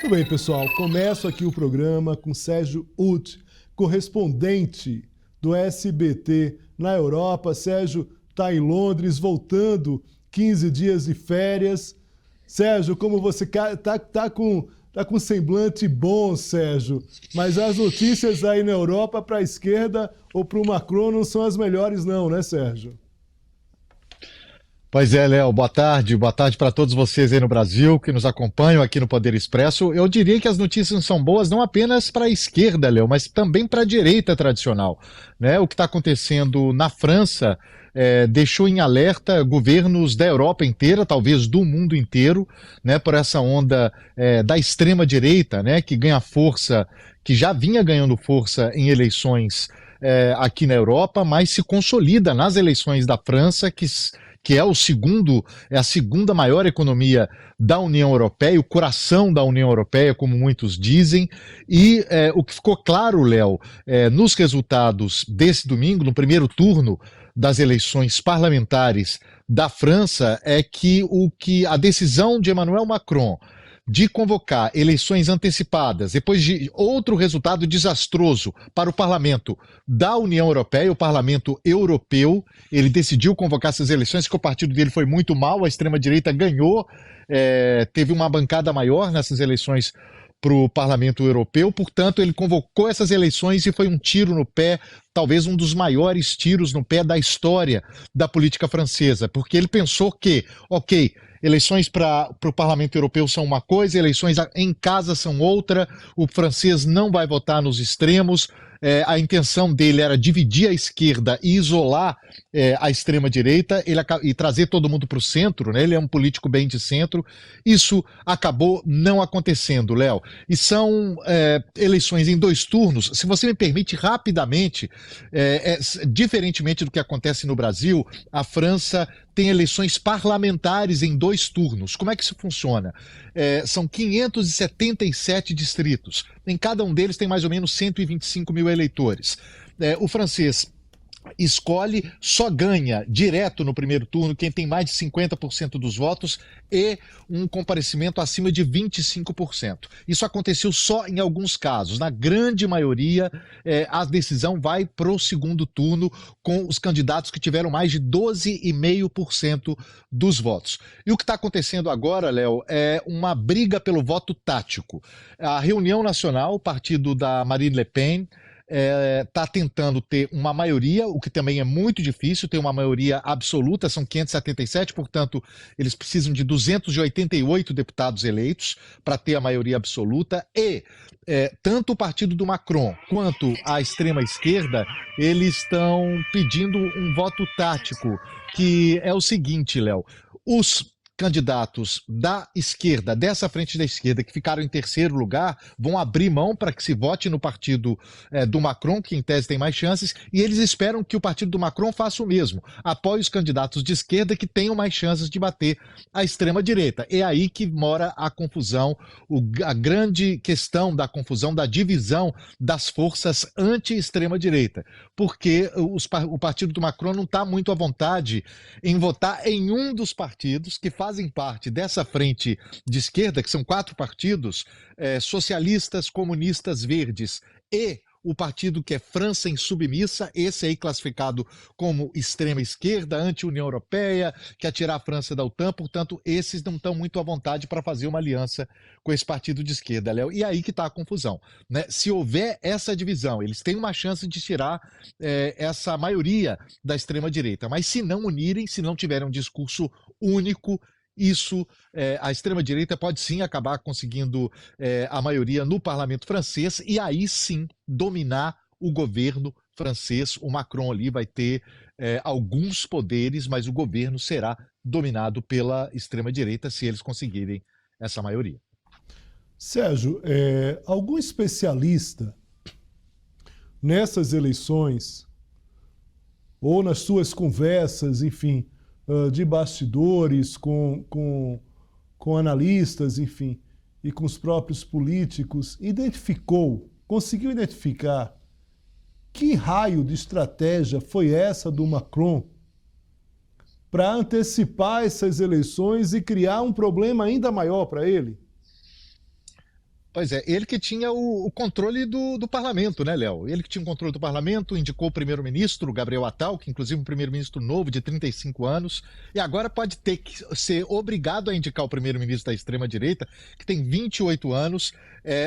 Muito bem, pessoal. Começo aqui o programa com Sérgio Uth, correspondente do SBT na Europa. Sérgio está em Londres, voltando 15 dias de férias. Sérgio, como você tá com semblante bom, Sérgio, mas as notícias aí na Europa para a esquerda ou para o Macron não são as melhores não, né, Sérgio? Pois é, Léo, boa tarde para todos vocês aí no Brasil que nos acompanham aqui no Poder Expresso. Eu diria que as notícias são boas não apenas para a esquerda, Léo, mas também para a direita tradicional, né? O que está acontecendo na França deixou em alerta governos da Europa inteira, talvez do mundo inteiro, né? Por essa onda da extrema direita, né? Que ganha força, que já vinha ganhando força em eleições aqui na Europa, mas se consolida nas eleições da França, que é é a segunda maior economia da União Europeia, o coração da União Europeia, como muitos dizem. E o que ficou claro, Léo, nos resultados desse domingo, no primeiro turno das eleições parlamentares da França, é que a decisão de Emmanuel Macron de convocar eleições antecipadas, depois de outro resultado desastroso para o parlamento da União Europeia, o parlamento europeu, ele decidiu convocar essas eleições, que o partido dele foi muito mal, a extrema-direita ganhou, teve uma bancada maior nessas eleições para o Parlamento Europeu, portanto, ele convocou essas eleições e foi um tiro no pé, talvez um dos maiores tiros no pé da história da política francesa, porque ele pensou que, ok, eleições para o Parlamento Europeu são uma coisa, eleições em casa são outra, o francês não vai votar nos extremos, a intenção dele era dividir a esquerda e isolar a extrema-direita e trazer todo mundo para o centro, né? Ele é um político bem de centro. Isso acabou não acontecendo, Léo. E são eleições em 2 turnos. Se você me permite, rapidamente, diferentemente do que acontece no Brasil, a França tem eleições parlamentares em 2 turnos. Como é que isso funciona? São 577 distritos. Em cada um deles tem mais ou menos 125 mil eleitores. O francês escolhe, só ganha direto no primeiro turno quem tem mais de 50% dos votos e um comparecimento acima de 25%. Isso aconteceu só em alguns casos. Na grande maioria, a decisão vai para o segundo turno com os candidatos que tiveram mais de 12,5% dos votos. E o que está acontecendo agora, Léo, é uma briga pelo voto tático. A Reunião Nacional, o partido da Marine Le Pen, está tentando ter uma maioria, o que também é muito difícil, ter uma maioria absoluta, são 577, portanto, eles precisam de 288 deputados eleitos para ter a maioria absoluta, e tanto o partido do Macron quanto a extrema-esquerda, eles estão pedindo um voto tático, que é o seguinte, Léo, os candidatos da esquerda, dessa frente da esquerda, que ficaram em terceiro lugar, vão abrir mão para que se vote no partido do Macron, que em tese tem mais chances, e eles esperam que o partido do Macron faça o mesmo, apoie os candidatos de esquerda que tenham mais chances de bater a extrema-direita. É aí que mora a confusão, a grande questão da confusão, da divisão das forças anti-extrema-direita, porque o partido do Macron não está muito à vontade em votar em um dos partidos que fazem parte dessa frente de esquerda, que são 4 partidos, socialistas, comunistas, verdes e o partido que é França Insubmissa, esse aí classificado como extrema esquerda, anti-União Europeia, quer tirar a França da OTAN, portanto, esses não estão muito à vontade para fazer uma aliança com esse partido de esquerda, Léo. E aí que está a confusão, né? Se houver essa divisão, eles têm uma chance de tirar essa maioria da extrema-direita, mas se não unirem, se não tiverem um discurso único, isso, a extrema-direita pode sim acabar conseguindo a maioria no parlamento francês e aí sim dominar o governo francês. O Macron ali vai ter alguns poderes, mas o governo será dominado pela extrema-direita se eles conseguirem essa maioria. Sérgio, algum especialista nessas eleições ou nas suas conversas, enfim, de bastidores com analistas, enfim, e com os próprios políticos, conseguiu identificar que raio de estratégia foi essa do Macron para antecipar essas eleições e criar um problema ainda maior para ele? Pois é, ele que tinha o controle do parlamento, né, Léo? Ele que tinha o controle do parlamento, indicou o primeiro-ministro, Gabriel Attal, que inclusive um primeiro-ministro novo, de 35 anos, e agora pode ter que ser obrigado a indicar o primeiro-ministro da extrema-direita, que tem 28 anos,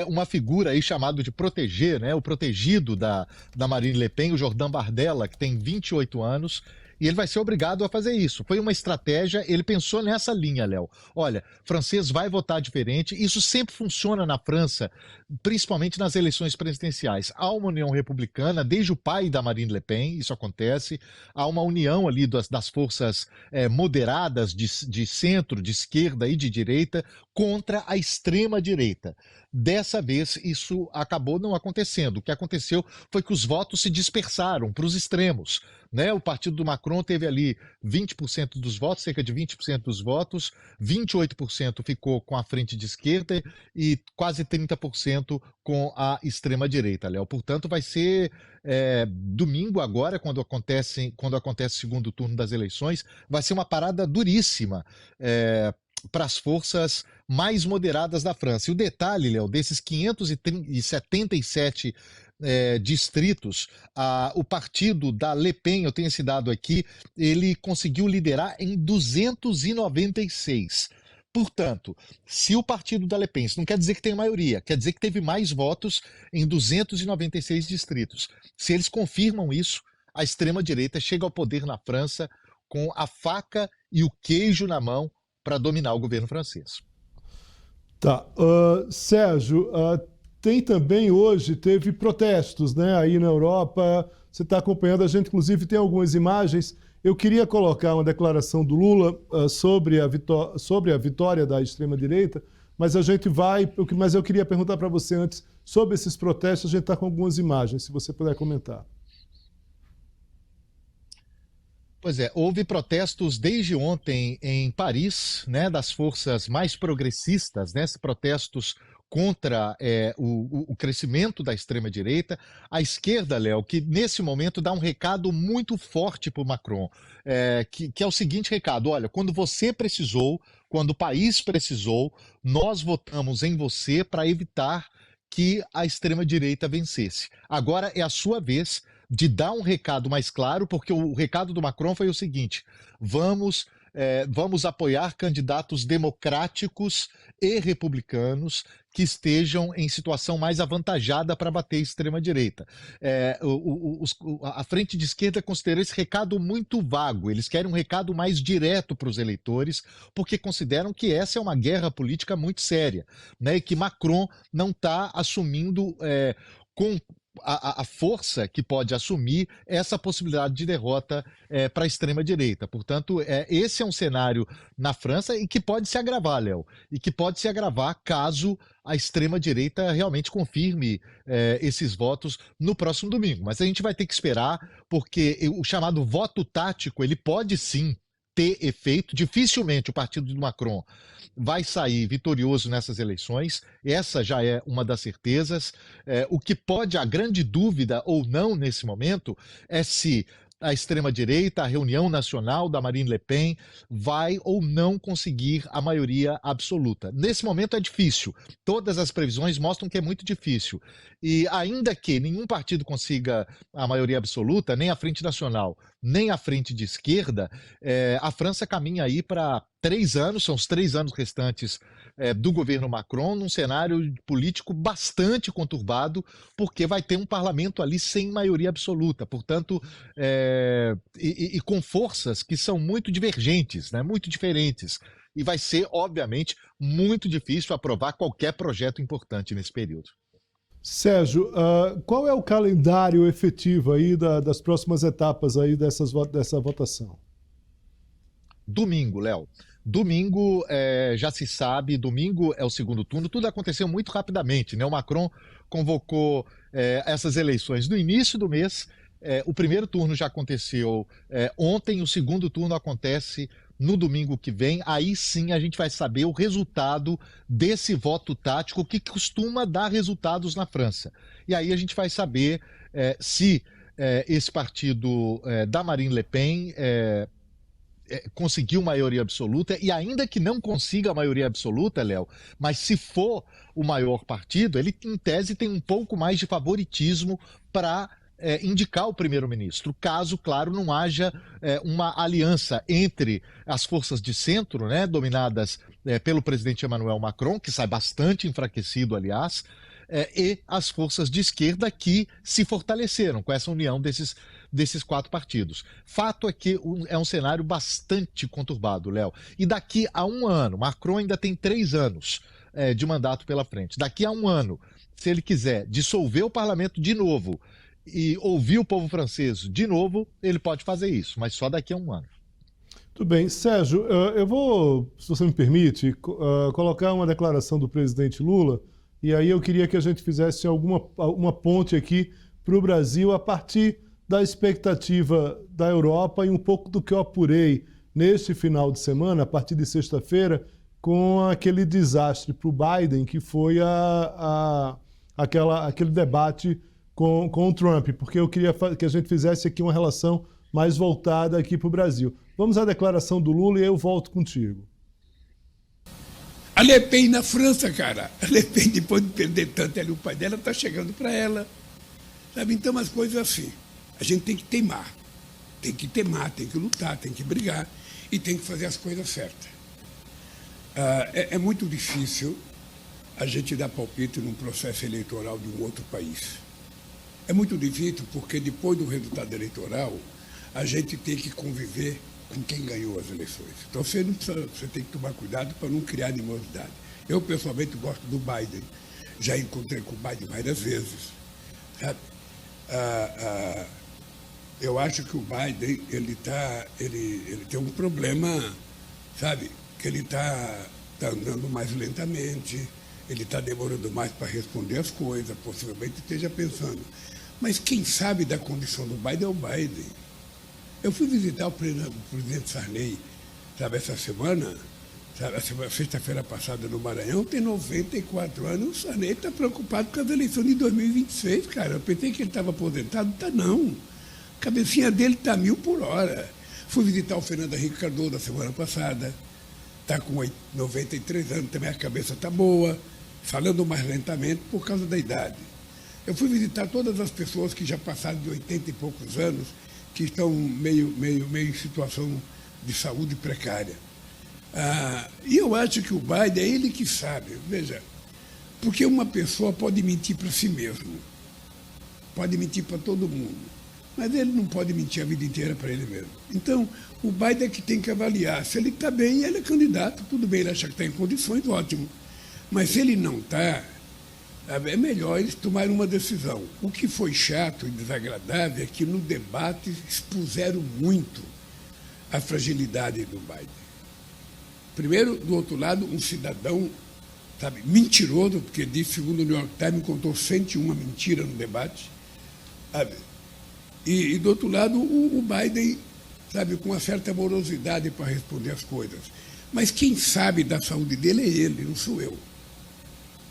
uma figura aí chamado de proteger, né? O protegido da Marine Le Pen, o Jordan Bardella, que tem 28 anos, e ele vai ser obrigado a fazer isso. Foi uma estratégia, ele pensou nessa linha, Léo. Olha, francês vai votar diferente, isso sempre funciona na França, principalmente nas eleições presidenciais. Há uma união republicana, desde o pai da Marine Le Pen, isso acontece, há uma união ali das forças moderadas de centro, de esquerda e de direita contra a extrema-direita. Dessa vez, isso acabou não acontecendo. O que aconteceu foi que os votos se dispersaram para os extremos. Né? O partido do Macron teve ali 20% dos votos, cerca de 20% dos votos, 28% ficou com a frente de esquerda e quase 30% com a extrema-direita, Léo. Portanto, vai ser domingo agora, quando acontece o segundo turno das eleições, vai ser uma parada duríssima para as forças mais moderadas da França. E o detalhe, Léo, desses 577 distritos, o partido da Le Pen, eu tenho esse dado aqui, ele conseguiu liderar em 296. Portanto, se o partido da Le Pen, isso não quer dizer que tem maioria, quer dizer que teve mais votos em 296 distritos. Se eles confirmam isso, a extrema-direita chega ao poder na França com a faca e o queijo na mão para dominar o governo francês. Tá. Sérgio, tem também hoje, teve protestos, né, aí na Europa, você está acompanhando, a gente inclusive tem algumas imagens. Eu queria colocar uma declaração do Lula sobre a vitória da extrema-direita, mas a gente vai. Mas eu queria perguntar para você antes sobre esses protestos, a gente está com algumas imagens, se você puder comentar. Pois é, houve protestos desde ontem em Paris, né, das forças mais progressistas, né, protestos contra o crescimento da extrema-direita. A esquerda, Léo, que nesse momento dá um recado muito forte para o Macron, que é o seguinte recado: olha, quando você precisou, quando o país precisou, nós votamos em você para evitar que a extrema-direita vencesse. Agora é a sua vez de dar um recado mais claro, porque o recado do Macron foi o seguinte: vamos apoiar candidatos democráticos e republicanos que estejam em situação mais avantajada para bater a extrema-direita. A frente de esquerda considera esse recado muito vago, eles querem um recado mais direto para os eleitores, porque consideram que essa é uma guerra política muito séria, né, e que Macron não está assumindo com a força que pode assumir essa possibilidade de derrota para a extrema-direita. Portanto, esse é um cenário na França e que pode se agravar, Léo, e que pode se agravar caso a extrema-direita realmente confirme esses votos no próximo domingo. Mas a gente vai ter que esperar, porque o chamado voto tático, ele pode sim ter efeito. Dificilmente o partido do Macron vai sair vitorioso nessas eleições, essa já é uma das certezas. O que pode, a grande dúvida ou não nesse momento, é se a extrema-direita, a reunião nacional da Marine Le Pen, vai ou não conseguir a maioria absoluta. Nesse momento é difícil. Todas as previsões mostram que é muito difícil. E ainda que nenhum partido consiga a maioria absoluta, nem a Frente Nacional, nem a Frente de Esquerda, a França caminha aí para 3 anos, são os 3 anos restantes do governo Macron, num cenário político bastante conturbado, porque vai ter um parlamento ali sem maioria absoluta, portanto, e com forças que são muito divergentes, né, muito diferentes. E vai ser, obviamente, muito difícil aprovar qualquer projeto importante nesse período. Sérgio, qual é o calendário efetivo aí das próximas etapas aí dessa votação? Domingo, Léo. Domingo já se sabe, domingo é o segundo turno, tudo aconteceu muito rapidamente, né? O Macron convocou essas eleições no início do mês, o primeiro turno já aconteceu ontem, o segundo turno acontece no domingo que vem, aí sim a gente vai saber o resultado desse voto tático que costuma dar resultados na França. E aí a gente vai saber se esse partido da Marine Le Pen conseguiu maioria absoluta, e ainda que não consiga a maioria absoluta, Léo, mas se for o maior partido, ele, em tese, tem um pouco mais de favoritismo para indicar o primeiro-ministro, caso, claro, não haja uma aliança entre as forças de centro, né, dominadas pelo presidente Emmanuel Macron, que sai bastante enfraquecido, aliás, e as forças de esquerda que se fortaleceram com essa união desses quatro partidos. Fato é que é um cenário bastante conturbado, Léo. E daqui a um ano, Macron ainda tem 3 anos de mandato pela frente. Daqui a um ano, se ele quiser dissolver o parlamento de novo e ouvir o povo francês de novo, ele pode fazer isso, mas só daqui a um ano. Tudo bem. Sérgio, eu vou, se você me permite, colocar uma declaração do presidente Lula, e aí eu queria que a gente fizesse uma ponte aqui para o Brasil a partir da expectativa da Europa e um pouco do que eu apurei neste final de semana, a partir de sexta-feira, com aquele desastre para o Biden, que foi aquele debate com o Trump, porque eu queria que a gente fizesse aqui uma relação mais voltada aqui para o Brasil. Vamos à declaração do Lula e eu volto contigo. A Le Pen na França, cara. A Le Pen, depois de perder tanto ali, o pai dela está chegando para ela. Sabe? Então, as coisas assim. A gente tem que teimar. Tem que teimar, tem que lutar, tem que brigar e tem que fazer as coisas certas. É muito difícil a gente dar palpite num processo eleitoral de um outro país. É muito difícil porque depois do resultado eleitoral, a gente tem que conviver com quem ganhou as eleições. Então você tem que tomar cuidado para não criar animosidade. Eu, pessoalmente, gosto do Biden. Já encontrei com o Biden várias vezes. Sabe? Eu acho que o Biden ele tem um problema, sabe? Que ele está andando mais lentamente, ele está demorando mais para responder as coisas, possivelmente esteja pensando. Mas quem sabe da condição do Biden é o Biden. Eu fui visitar o presidente Sarney, sabe, essa semana, sabe, sexta-feira passada no Maranhão, tem 94 anos, o Sarney está preocupado com as eleições de 2026, cara. Eu pensei que ele estava aposentado, está não. A cabecinha dele está 1000 por hora. Fui visitar o Fernando Henrique Cardoso na semana passada, está com 93 anos, também a cabeça está boa, falando mais lentamente por causa da idade. Eu fui visitar todas as pessoas que já passaram de 80 e poucos anos, que estão meio em situação de saúde precária. E eu acho que o Biden é ele que sabe. Veja, porque uma pessoa pode mentir para si mesmo, pode mentir para todo mundo, mas ele não pode mentir a vida inteira para ele mesmo. Então, o Biden é que tem que avaliar. Se ele está bem, ele é candidato, tudo bem, ele acha que está em condições, ótimo. Mas se ele não está, é melhor eles tomarem uma decisão. O que foi chato e desagradável é que no debate expuseram muito a fragilidade do Biden. Primeiro, do outro lado, um cidadão, sabe, mentiroso, porque disse, segundo o New York Times, contou 101 mentiras no debate. Sabe? E do outro lado, o Biden, sabe, com uma certa morosidade para responder as coisas. Mas quem sabe da saúde dele é ele, não sou eu.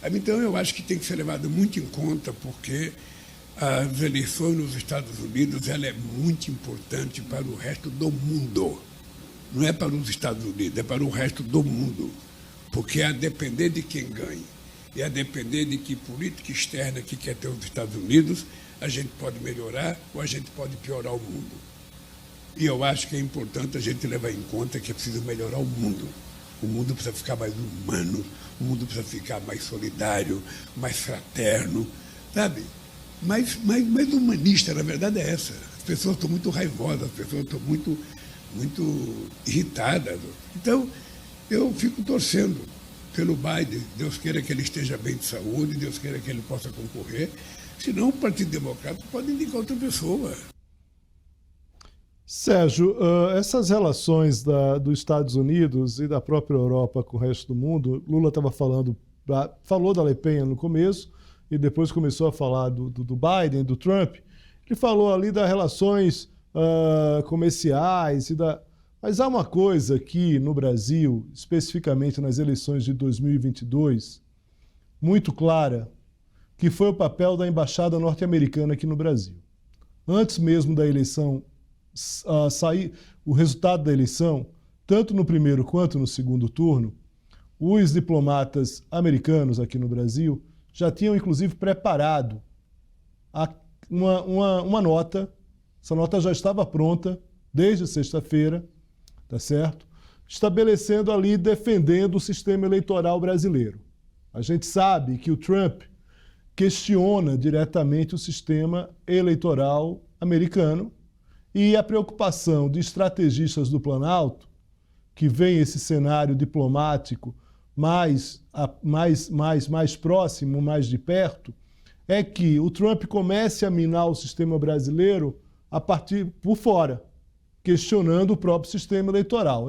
Então, eu acho que tem que ser levado muito em conta, porque as eleições nos Estados Unidos ela é muito importante para o resto do mundo. Não é para os Estados Unidos, é para o resto do mundo. Porque a depender de quem ganhe e a depender de que política externa que quer ter os Estados Unidos, a gente pode melhorar ou a gente pode piorar o mundo. E eu acho que é importante a gente levar em conta que é preciso melhorar o mundo. O mundo precisa ficar mais humano, o mundo precisa ficar mais solidário, mais fraterno, sabe? Mais humanista, na verdade é essa. As pessoas estão muito raivosas, as pessoas estão muito irritadas. Então, eu fico torcendo pelo Biden. Deus queira que ele esteja bem de saúde, Deus queira que ele possa concorrer. Senão o Partido Democrata pode indicar outra pessoa. Sérgio, essas relações dos Estados Unidos e da própria Europa com o resto do mundo, Lula falou da Le Pen no começo e depois começou a falar do Biden, do Trump. Ele falou ali das relações comerciais. Mas há uma coisa aqui no Brasil, especificamente nas eleições de 2022, muito clara, que foi o papel da Embaixada Norte-Americana aqui no Brasil. Antes mesmo da eleição sair o resultado da eleição, tanto no primeiro quanto no segundo turno, os diplomatas americanos aqui no Brasil já tinham, inclusive, preparado uma nota. Essa nota já estava pronta desde sexta-feira, tá certo? Estabelecendo ali, defendendo o sistema eleitoral brasileiro. A gente sabe que o Trump questiona diretamente o sistema eleitoral americano e a preocupação de estrategistas do Planalto, que veem esse cenário diplomático mais próximo, mais de perto, é que o Trump comece a minar o sistema brasileiro a partir por fora, questionando o próprio sistema eleitoral.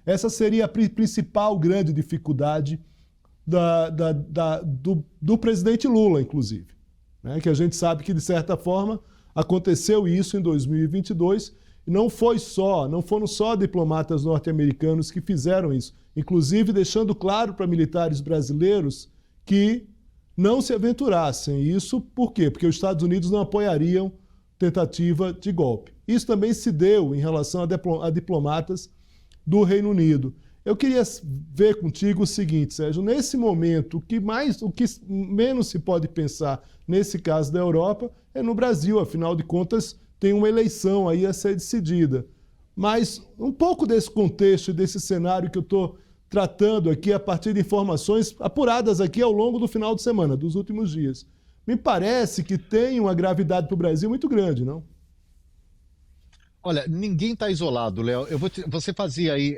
Essa seria a principal grande dificuldade do presidente Lula, inclusive. Né? Que a gente sabe que, de certa forma, aconteceu isso em 2022 e não foram só diplomatas norte-americanos que fizeram isso, inclusive deixando claro para militares brasileiros que não se aventurassem. Isso por quê? Porque os Estados Unidos não apoiariam tentativa de golpe. Isso também se deu em relação a diplomatas do Reino Unido. Eu queria ver contigo o seguinte, Sérgio, nesse momento, o que menos se pode pensar nesse caso da Europa é no Brasil, afinal de contas, tem uma eleição aí a ser decidida. Mas um pouco desse contexto e desse cenário que eu estou tratando aqui a partir de informações apuradas aqui ao longo do final de semana, dos últimos dias, me parece que tem uma gravidade para o Brasil muito grande, não? Olha, ninguém está isolado, Léo. Você fazia aí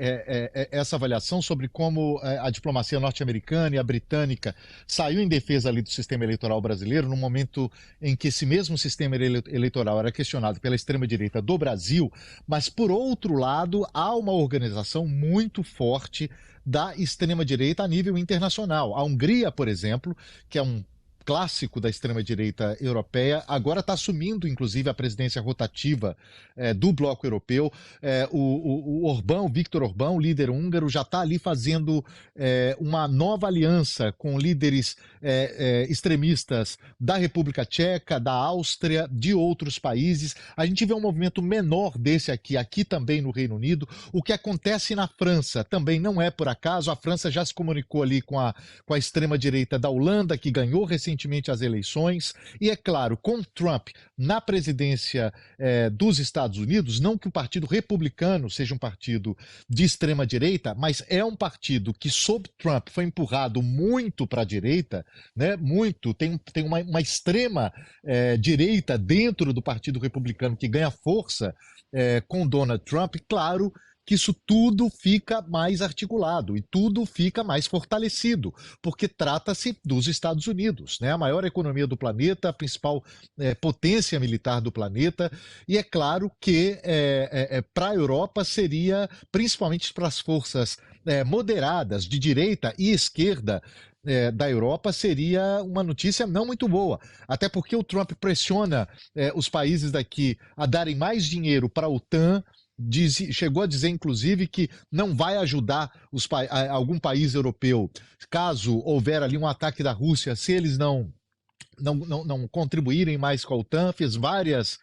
essa avaliação sobre como a diplomacia norte-americana e a britânica saiu em defesa ali do sistema eleitoral brasileiro no momento em que esse mesmo sistema eleitoral era questionado pela extrema-direita do Brasil, mas, por outro lado, há uma organização muito forte da extrema-direita a nível internacional. A Hungria, por exemplo, que é um clássico da extrema-direita europeia, agora está assumindo, inclusive, a presidência rotativa do bloco europeu. O Orbán, o Viktor Orbán, o líder húngaro, já está ali fazendo uma nova aliança com líderes extremistas da República Tcheca, da Áustria, de outros países. A gente vê um movimento menor desse aqui também no Reino Unido. O que acontece na França também não é por acaso. A França já se comunicou ali com a extrema-direita da Holanda, que ganhou recentemente as eleições, e é claro, com Trump na presidência dos Estados Unidos, não que o Partido Republicano seja um partido de extrema-direita, mas é um partido que, sob Trump, foi empurrado muito para a direita, né? Muito, tem uma extrema direita dentro do Partido Republicano que ganha força com Donald Trump, claro que isso tudo fica mais articulado e tudo fica mais fortalecido, porque trata-se dos Estados Unidos, né? A maior economia do planeta, a principal potência militar do planeta, e é claro que para a Europa seria, principalmente para as forças moderadas de direita e esquerda, da Europa, seria uma notícia não muito boa, até porque o Trump pressiona os países daqui a darem mais dinheiro para a OTAN. Chegou a dizer, inclusive, que não vai ajudar algum país europeu caso houver ali um ataque da Rússia, se eles não contribuírem mais com a OTAN. Fez várias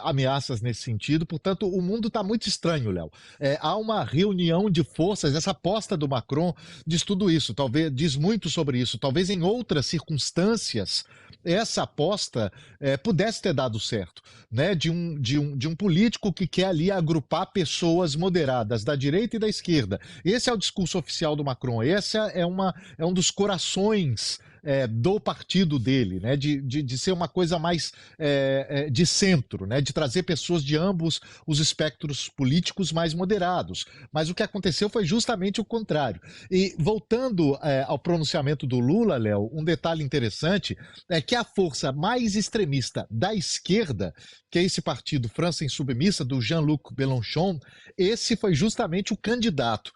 ameaças nesse sentido. Portanto, o mundo está muito estranho, Léo. Há uma reunião de forças. Essa aposta do Macron diz tudo isso, talvez diz muito sobre isso. Talvez em outras circunstâncias essa aposta pudesse ter dado certo, né? De um político que quer ali agrupar pessoas moderadas da direita e da esquerda. Esse é o discurso oficial do Macron. Esse é um dos corações do partido dele, né? De ser uma coisa mais de centro, né? De trazer pessoas de ambos os espectros políticos mais moderados. Mas o que aconteceu foi justamente o contrário. E voltando ao pronunciamento do Lula, Léo, um detalhe interessante é que a força mais extremista da esquerda, que é esse partido França Insubmissa, do Jean-Luc Mélenchon, esse foi justamente o candidato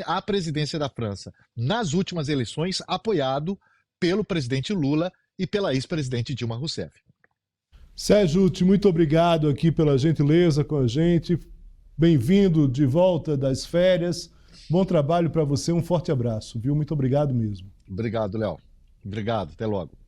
à presidência da França nas últimas eleições, apoiado pelo presidente Lula e pela ex-presidente Dilma Rousseff. Sérgio, muito obrigado aqui pela gentileza com a gente. Bem-vindo de volta das férias. Bom trabalho para você, um forte abraço, viu? Muito obrigado mesmo. Obrigado, Léo. Obrigado, até logo.